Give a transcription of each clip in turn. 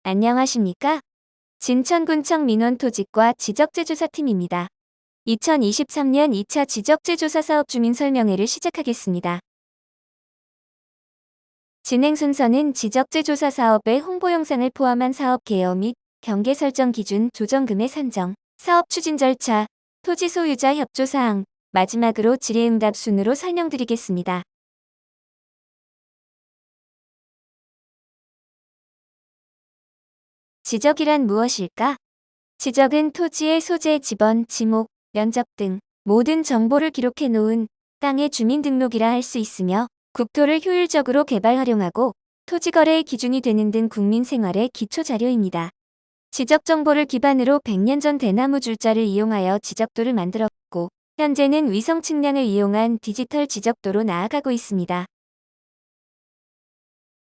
안녕하십니까? 진천군청 민원토지과 지적재조사팀입니다. 2023년 2차 지적재조사 사업 주민 설명회를 시작하겠습니다. 진행 순서는 지적재조사 사업의 홍보 영상을 포함한 사업 개요 및 경계 설정 기준, 조정금의 산정, 사업 추진 절차, 토지 소유자 협조 사항, 마지막으로 질의응답 순으로 설명드리겠습니다. 지적이란 무엇일까? 지적은 토지의 소재, 지번, 지목, 면적 등 모든 정보를 기록해 놓은 땅의 주민등록이라 할 수 있으며 국토를 효율적으로 개발 활용하고 토지거래의 기준이 되는 등 국민 생활의 기초 자료입니다. 지적 정보를 기반으로 100년 전 대나무 줄자를 이용하여 지적도를 만들었고 현재는 위성 측량을 이용한 디지털 지적도로 나아가고 있습니다.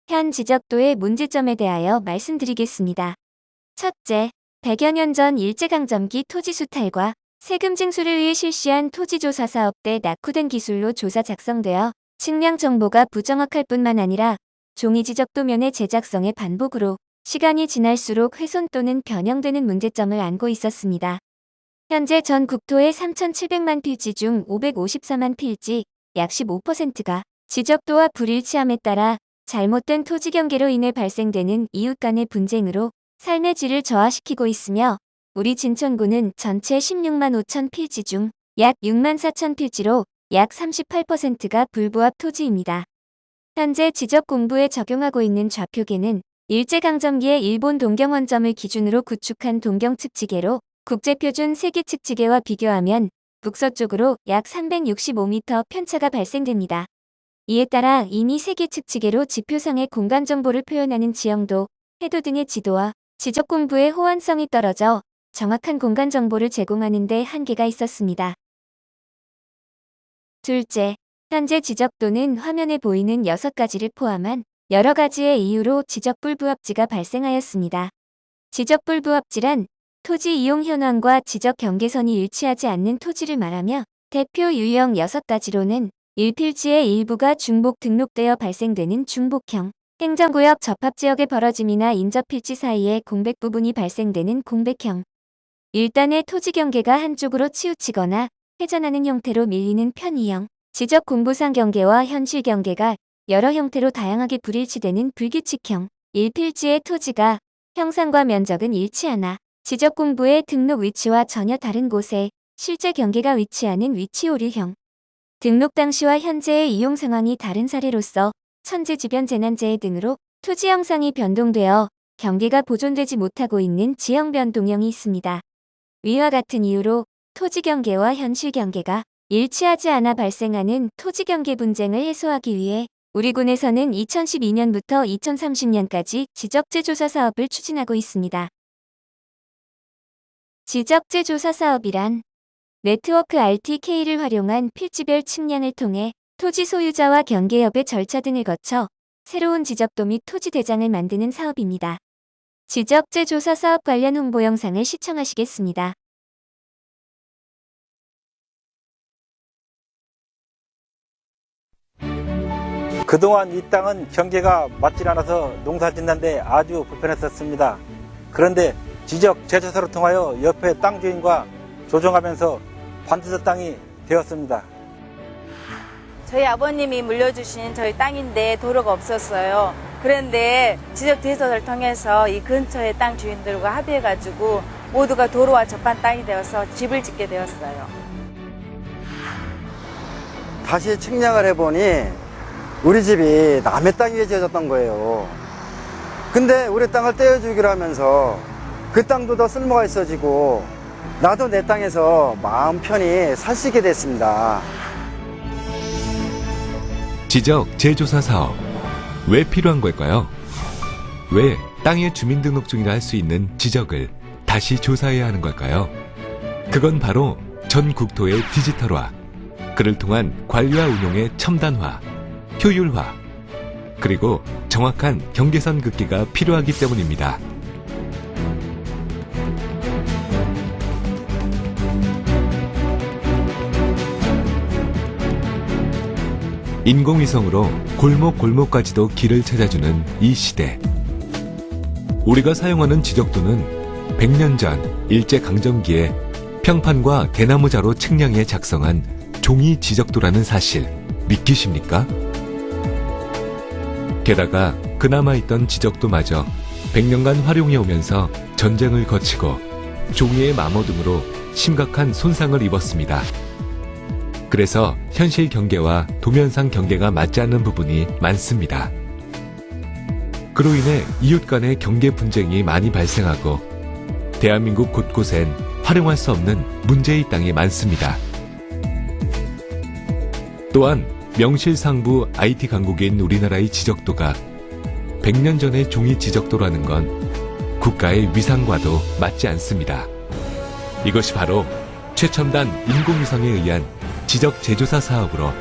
현 지적도의 문제점에 대하여 말씀드리겠습니다. 첫째, 100여 년 전 일제강점기 토지 수탈과 세금 징수를 위해 실시한 토지조사 사업 때 낙후된 기술로 조사 작성되어 측량 정보가 부정확할 뿐만 아니라 종이 지적도면의 제작성의 반복으로 시간이 지날수록 훼손 또는 변형되는 문제점을 안고 있었습니다. 현재 전 국토의 3,700만 필지 중 554만 필지, 약 15%가 지적도와 불일치함에 따라 잘못된 토지 경계로 인해 발생되는 이웃 간의 분쟁으로 삶의 질을 저하시키고 있으며 우리 진천구는 전체 16만 5천 필지 중 약 6만 4천 필지로 약 38%가 불부합 토지입니다. 현재 지적공부에 적용하고 있는 좌표계는 일제강점기의 일본 동경원점을 기준으로 구축한 동경측지계로 국제표준 세계측지계와 비교하면 북서쪽으로 약 365m 편차가 발생됩니다. 이에 따라 이미 세계측지계로 지표상의 공간 정보를 표현하는 지형도, 해도 등의 지도와 지적 공부의 호환성이 떨어져 정확한 공간 정보를 제공하는 데 한계가 있었습니다. 둘째, 현재 지적도는 화면에 보이는 6가지를 포함한 여러 가지의 이유로 지적 불부합지가 발생하였습니다. 지적 불부합지란 토지 이용 현황과 지적 경계선이 일치하지 않는 토지를 말하며 대표 유형 6가지로는 1필지의 일부가 중복 등록되어 발생되는 중복형, 행정구역 접합지역의 벌어짐이나 인접필지 사이에 공백 부분이 발생되는 공백형, 일단의 토지 경계가 한쪽으로 치우치거나 회전하는 형태로 밀리는 편의형, 지적 공부상 경계와 현실 경계가 여러 형태로 다양하게 불일치되는 불규칙형, 1필지의 토지가 형상과 면적은 일치하나 지적 공부의 등록 위치와 전혀 다른 곳에 실제 경계가 위치하는 위치 오류형, 등록 당시와 현재의 이용 상황이 다른 사례로서 천재지변 재난재해 등으로 토지 형상이 변동되어 경계가 보존되지 못하고 있는 지형 변동형이 있습니다. 위와 같은 이유로 토지 경계와 현실 경계가 일치하지 않아 발생하는 토지 경계 분쟁을 해소하기 위해 우리 군에서는 2012년부터 2030년까지 지적재조사 사업을 추진하고 있습니다. 지적재조사 사업이란 네트워크 RTK를 활용한 필지별 측량을 통해 토지 소유자와 경계협의 절차 등을 거쳐 새로운 지적도 및 토지 대장을 만드는 사업입니다. 지적재조사 사업 관련 홍보 영상을 시청하시겠습니다. 그동안 이 땅은 경계가 맞질 않아서 농사 짓는데 아주 불편했었습니다. 그런데 지적 재조사를 통하여 옆에 땅 주인과 조정하면서 반드시 땅이 되었습니다. 저희 아버님이 물려주신 저희 땅인데 도로가 없었어요. 그런데 지적 재조사를 통해서 이 근처의 땅 주인들과 합의해가지고 모두가 도로와 접한 땅이 되어서 집을 짓게 되었어요. 다시 측량을 해보니 우리 집이 남의 땅 위에 지어졌던 거예요. 근데 우리 땅을 떼어주기로 하면서 그 땅도 더 쓸모가 있어지고 나도 내 땅에서 마음 편히 살 수 있게 됐습니다. 지적 재조사 사업 왜 필요한 걸까요? 왜 땅의 주민등록증이라 할 수 있는 지적을 다시 조사해야 하는 걸까요? 그건 바로 전 국토의 디지털화, 그를 통한 관리와 운용의 첨단화, 효율화, 그리고 정확한 경계선 긋기가 필요하기 때문입니다. 인공위성으로 골목골목까지도 길을 찾아주는 이 시대. 우리가 사용하는 지적도는 100년 전 일제강점기에 평판과 대나무자로 측량해 작성한 종이 지적도라는 사실 믿기십니까? 게다가 그나마 있던 지적도마저 100년간 활용해 오면서 전쟁을 거치고 종이의 마모등으로 심각한 손상을 입었습니다. 그래서 현실 경계와 도면상 경계가 맞지 않는 부분이 많습니다. 그로 인해 이웃 간의 경계 분쟁이 많이 발생하고 대한민국 곳곳엔 활용할 수 없는 문제의 땅이 많습니다. 또한 명실상부 IT 강국인 우리나라의 지적도가 100년 전의 종이 지적도라는 건 국가의 위상과도 맞지 않습니다. 이것이 바로 최첨단 인공위성에 의한 지적 재조사 사업으로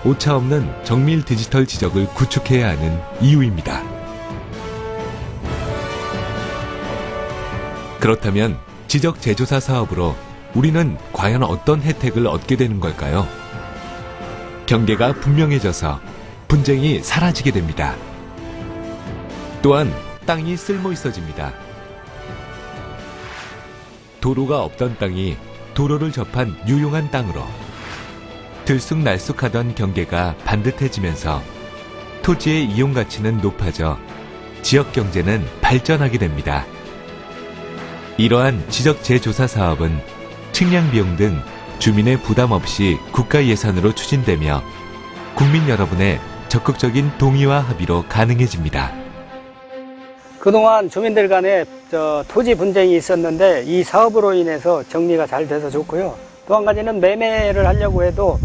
오차없는 정밀 디지털 지적을 구축해야 하는 이유입니다. 그렇다면 지적 재조사 사업으로 우리는 과연 어떤 혜택을 얻게 되는 걸까요? 경계가 분명해져서 분쟁이 사라지게 됩니다. 또한 땅이 쓸모 있어집니다. 도로가 없던 땅이 도로를 접한 유용한 땅으로 들쑥날쑥하던 경계가 반듯해지면서 토지의 이용 가치는 높아져 지역 경제는 발전하게 됩니다. 이러한 지적 재조사 사업은 측량 비용 등 주민의 부담 없이 국가 예산으로 추진되며 국민 여러분의 적극적인 동의와 합의로 가능해집니다. 그동안 주민들 간에 토지 분쟁이 있었는데 이 사업으로 인해서 정리가 잘 돼서 좋고요. 또 한 가지는 매매를 하려고 해도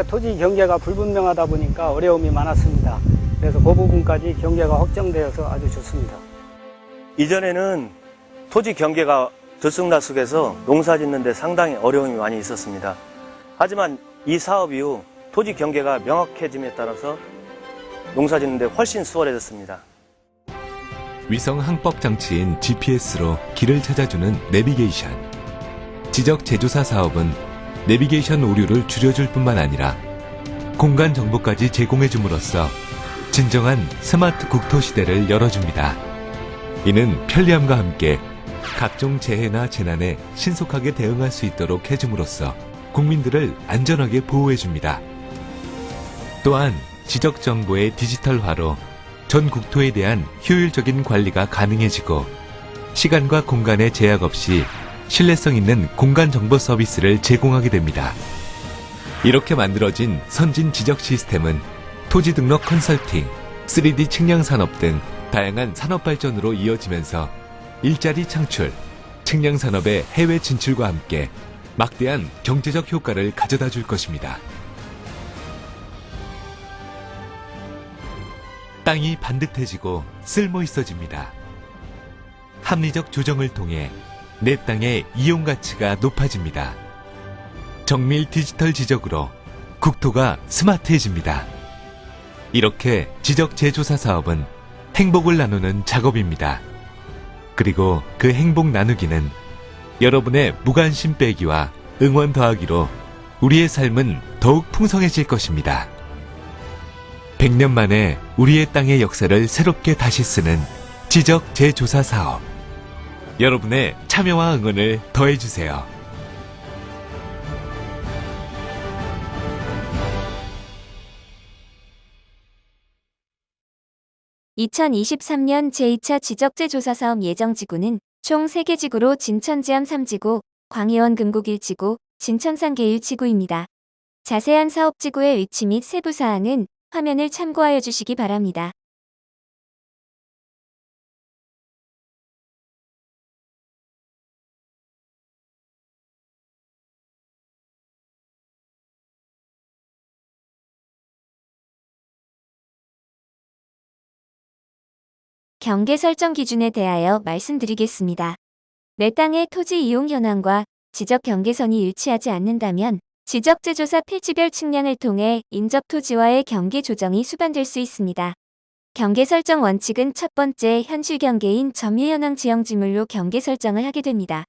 토지 경계가 불분명하다 보니까 어려움이 많았습니다. 그래서 그 부분까지 경계가 확정되어서 아주 좋습니다. 이전에는 토지 경계가 들쑥날쑥해서 농사 짓는 데 상당히 어려움이 많이 있었습니다. 하지만 이 사업 이후 토지 경계가 명확해짐에 따라서 농사 짓는 데 훨씬 수월해졌습니다. 위성 항법 장치인 GPS로 길을 찾아주는 내비게이션. 지적 재조사 사업은 내비게이션 오류를 줄여줄 뿐만 아니라 공간 정보까지 제공해줌으로써 진정한 스마트 국토 시대를 열어줍니다. 이는 편리함과 함께 각종 재해나 재난에 신속하게 대응할 수 있도록 해줌으로써 국민들을 안전하게 보호해줍니다. 또한 지적 정보의 디지털화로 전 국토에 대한 효율적인 관리가 가능해지고 시간과 공간의 제약 없이 신뢰성 있는 공간 정보 서비스를 제공하게 됩니다. 이렇게 만들어진 선진 지적 시스템은 토지 등록 컨설팅, 3D 측량 산업 등 다양한 산업 발전으로 이어지면서 일자리 창출, 측량 산업의 해외 진출과 함께 막대한 경제적 효과를 가져다 줄 것입니다. 땅이 반듯해지고 쓸모 있어집니다. 합리적 조정을 통해 내 땅의 이용 가치가 높아집니다. 정밀 디지털 지적으로 국토가 스마트해집니다. 이렇게 지적 재조사 사업은 행복을 나누는 작업입니다. 그리고 그 행복 나누기는 여러분의 무관심 빼기와 응원 더하기로 우리의 삶은 더욱 풍성해질 것입니다. 100년 만에 우리의 땅의 역사를 새롭게 다시 쓰는 지적 재조사 사업. 여러분의 참여와 응원을 더해주세요. (2023년) 제2차 지적재조사 사업 예정지구는 총 3개 지구로 진천지암 3지구, 광해원 금곡 1지구, 진천상계 1지구입니다. 자세한 사업지구의 위치 및 세부사항은 화면을 참고하여 주시기 바랍니다. 경계 설정 기준에 대하여 말씀드리겠습니다. 내 땅의 토지 이용 현황과 지적 경계선이 일치하지 않는다면 지적재조사 필지별 측량을 통해 인접 토지와의 경계 조정이 수반될 수 있습니다. 경계 설정 원칙은 첫 번째, 현실 경계인 점유현황 지형지물로 경계 설정을 하게 됩니다.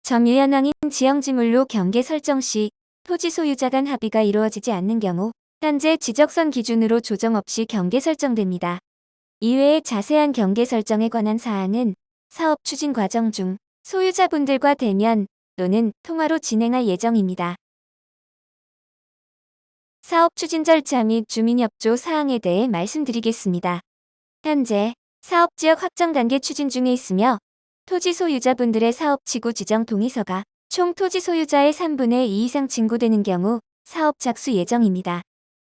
점유현황인 지형지물로 경계 설정 시 토지 소유자 간 합의가 이루어지지 않는 경우 현재 지적선 기준으로 조정 없이 경계 설정됩니다. 이외에 자세한 경계 설정에 관한 사항은 사업 추진 과정 중 소유자분들과 대면 또는 통화로 진행할 예정입니다. 사업 추진 절차 및 주민협조 사항에 대해 말씀드리겠습니다. 현재 사업지역 확정 단계 추진 중에 있으며 토지 소유자분들의 사업지구 지정 동의서가 총 토지 소유자의 3분의 2 이상 징구되는 경우 사업 착수 예정입니다.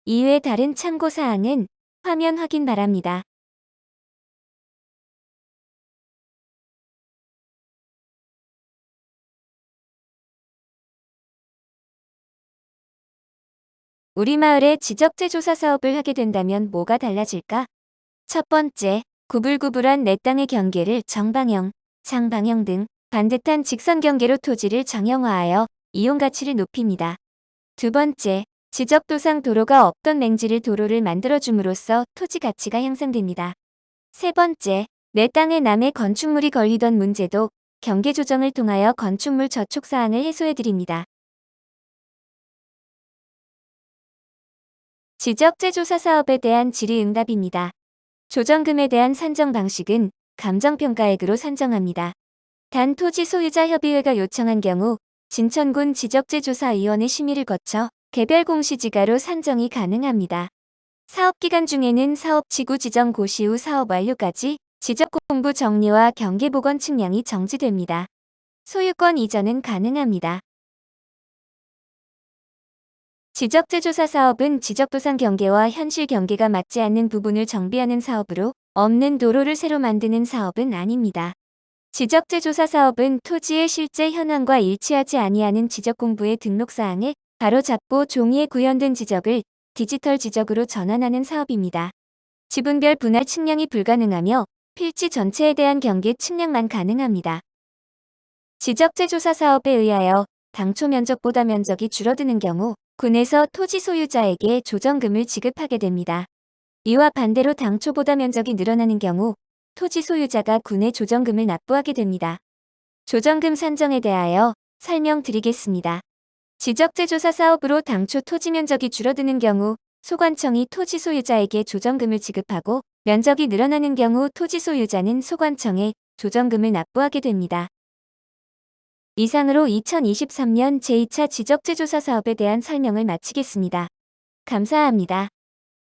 이외 다른 참고 사항은 화면 확인 바랍니다. 우리 마을에 지적재 조사 사업을 하게 된다면 뭐가 달라질까? 첫 번째, 구불구불한 내 땅의 경계를 정방형, 장방형 등 반듯한 직선 경계로 토지를 정형화하여 이용 가치를 높입니다. 두 번째, 지적도상 도로가 없던 맹지를 도로를 만들어줌으로써 토지 가치가 향상됩니다. 세 번째, 내 땅에 남의 건축물이 걸리던 문제도 경계 조정을 통하여 건축물 저촉 사항을 해소해드립니다. 지적재 조사 사업에 대한 질의응답입니다. 조정금에 대한 산정 방식은 감정평가액으로 산정합니다. 단 토지 소유자 협의회가 요청한 경우 진천군 지적재조사위원회 심의를 거쳐 개별 공시지가로 산정이 가능합니다. 사업기간 중에는 사업지구 지정 고시 후 사업 완료까지 지적공부 정리와 경계복원 측량이 정지됩니다. 소유권 이전은 가능합니다. 지적재조사 사업은 지적도상 경계와 현실 경계가 맞지 않는 부분을 정비하는 사업으로 없는 도로를 새로 만드는 사업은 아닙니다. 지적재조사 사업은 토지의 실제 현황과 일치하지 아니하는 지적공부의 등록사항을 바로잡고 종이에 구현된 지적을 디지털 지적으로 전환하는 사업입니다. 지분별 분할 측량이 불가능하며 필지 전체에 대한 경계 측량만 가능합니다. 지적재조사 사업에 의하여 당초 면적보다 면적이 줄어드는 경우 군에서 토지 소유자에게 조정금을 지급하게 됩니다. 이와 반대로 당초보다 면적이 늘어나는 경우 토지 소유자가 군에 조정금을 납부하게 됩니다. 조정금 산정에 대하여 설명드리겠습니다. 지적재조사 사업으로 당초 토지 면적이 줄어드는 경우 소관청이 토지 소유자에게 조정금을 지급하고 면적이 늘어나는 경우 토지 소유자는 소관청에 조정금을 납부하게 됩니다. 이상으로 2023년 제2차 지적재조사 사업에 대한 설명을 마치겠습니다. 감사합니다.